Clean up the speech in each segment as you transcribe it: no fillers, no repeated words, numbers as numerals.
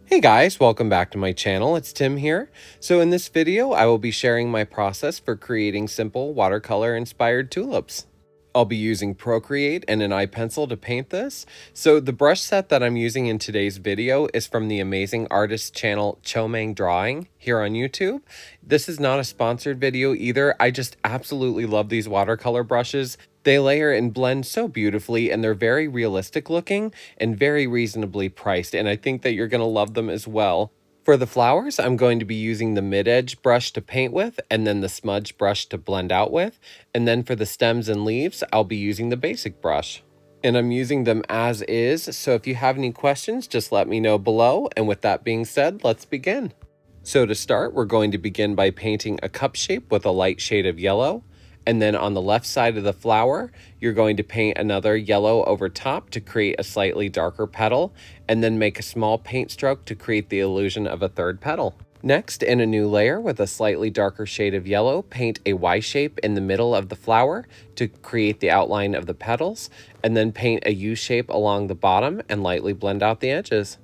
Hey guys, welcome back to my channel. It's Tim here. So in this video, I will be sharing my process for creating simple watercolor inspired tulips. I'll be using Procreate and an eye pencil to paint this. So the brush set that I'm using in today's video is from the amazing artist channel Chomang Drawing here on YouTube. This is not a sponsored video either. I just absolutely love these watercolor brushes. They layer and blend so beautifully, and they're very realistic looking and very reasonably priced, and I think that you're going to love them as well. For the flowers, I'm going to be using the mid-edge brush to paint with, and then the smudge brush to blend out with. And then for the stems and leaves, I'll be using the basic brush. And I'm using them as is, so if you have any questions, just let me know below. And with that being said, let's begin. So to start, we're going to begin by painting a cup shape with a light shade of yellow. And then on the left side of the flower, you're going to paint another yellow over top to create a slightly darker petal, and then make a small paint stroke to create the illusion of a third petal. Next, in a new layer with a slightly darker shade of yellow, paint a Y shape in the middle of the flower to create the outline of the petals, and then paint a U shape along the bottom and lightly blend out the edges.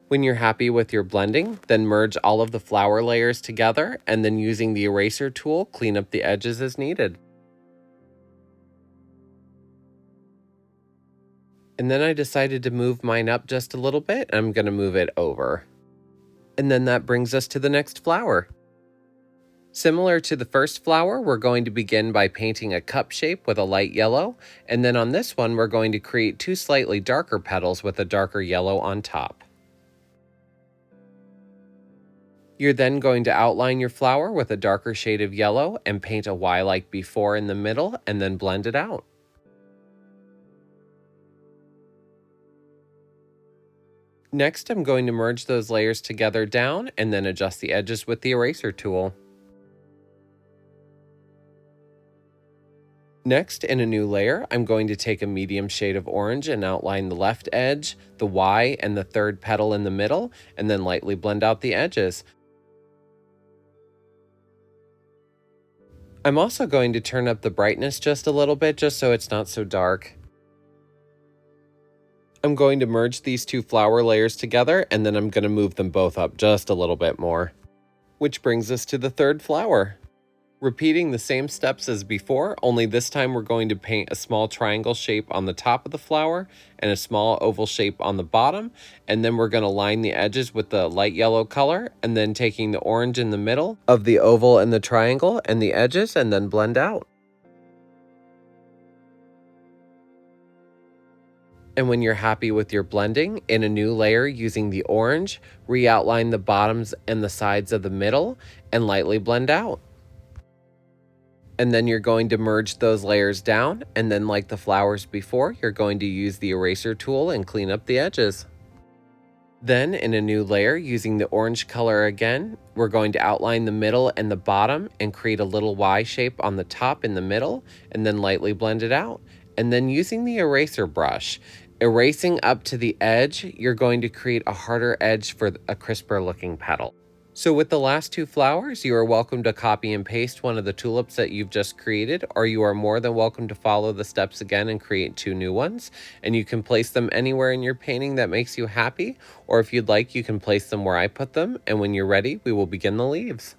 When you're happy with your blending, then merge all of the flower layers together, and then using the eraser tool, clean up the edges as needed. And then I decided to move mine up just a little bit. I'm going to move it over. And then that brings us to the next flower. Similar to the first flower, we're going to begin by painting a cup shape with a light yellow, and then on this one, we're going to create two slightly darker petals with a darker yellow on top. You're then going to outline your flower with a darker shade of yellow and paint a Y like before in the middle, and then blend it out. Next, I'm going to merge those layers together down and then adjust the edges with the eraser tool. Next, in a new layer, I'm going to take a medium shade of orange and outline the left edge, the Y, and the third petal in the middle, and then lightly blend out the edges. I'm also going to turn up the brightness just a little bit, just so it's not so dark. I'm going to merge these two flower layers together, and then I'm going to move them both up just a little bit more. Which brings us to the third flower. Repeating the same steps as before, only this time we're going to paint a small triangle shape on the top of the flower and a small oval shape on the bottom, and then we're going to line the edges with the light yellow color, and then taking the orange in the middle of the oval and the triangle and the edges, and then blend out. And when you're happy with your blending, in a new layer using the orange, re-outline the bottoms and the sides of the middle and lightly blend out. And then you're going to merge those layers down, and then like the flowers before, you're going to use the eraser tool and clean up the edges. Then in a new layer using the orange color again, we're going to outline the middle and the bottom and create a little Y shape on the top in the middle, and then lightly blend it out. And then using the eraser brush, erasing up to the edge, you're going to create a harder edge for a crisper looking petal. So with the last two flowers, you are welcome to copy and paste one of the tulips that you've just created, or you are more than welcome to follow the steps again and create two new ones. And you can place them anywhere in your painting that makes you happy, or if you'd like, you can place them where I put them, and when you're ready, we will begin the leaves.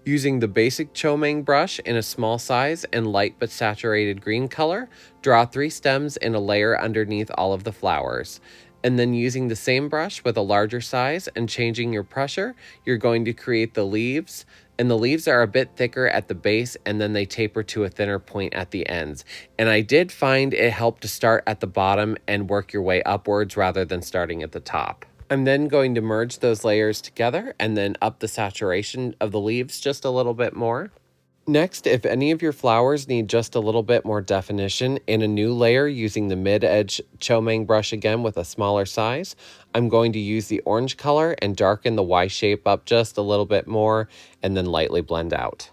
Using the basic Chomang brush in a small size and light but saturated green color, draw 3 stems in a layer underneath all of the flowers. And then using the same brush with a larger size and changing your pressure, you're going to create the leaves. And the leaves are a bit thicker at the base, and then they taper to a thinner point at the ends. And I did find it helped to start at the bottom and work your way upwards rather than starting at the top. I'm then going to merge those layers together and then up the saturation of the leaves just a little bit more. Next, if any of your flowers need just a little bit more definition, in a new layer using the mid-edge Chomang brush again with a smaller size, I'm going to use the orange color and darken the Y shape up just a little bit more and then lightly blend out.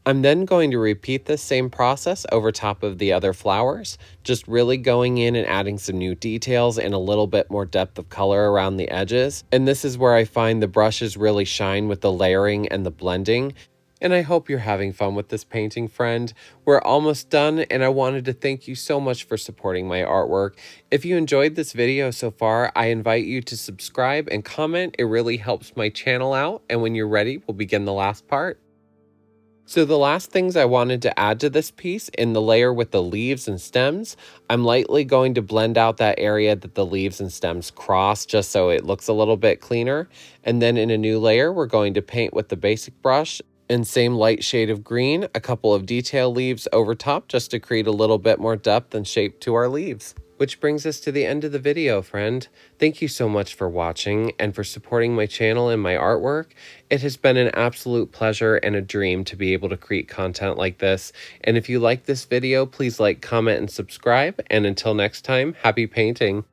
I'm then going to repeat this same process over top of the other flowers, just really going in and adding some new details and a little bit more depth of color around the edges. And this is where I find the brushes really shine with the layering and the blending. And I hope you're having fun with this painting, friend. We're almost done, and I wanted to thank you so much for supporting my artwork. If you enjoyed this video so far, I invite you to subscribe and comment. It really helps my channel out, and when you're ready, we'll begin the last part. So the last things I wanted to add to this piece in the layer with the leaves and stems, I'm lightly going to blend out that area that the leaves and stems cross just so it looks a little bit cleaner. And then in a new layer, we're going to paint with the basic brush and same light shade of green, a couple of detail leaves over top just to create a little bit more depth and shape to our leaves. Which brings us to the end of the video, friend. Thank you so much for watching and for supporting my channel and my artwork. It has been an absolute pleasure and a dream to be able to create content like this. And if you like this video, please like, comment, and subscribe. And until next time, happy painting.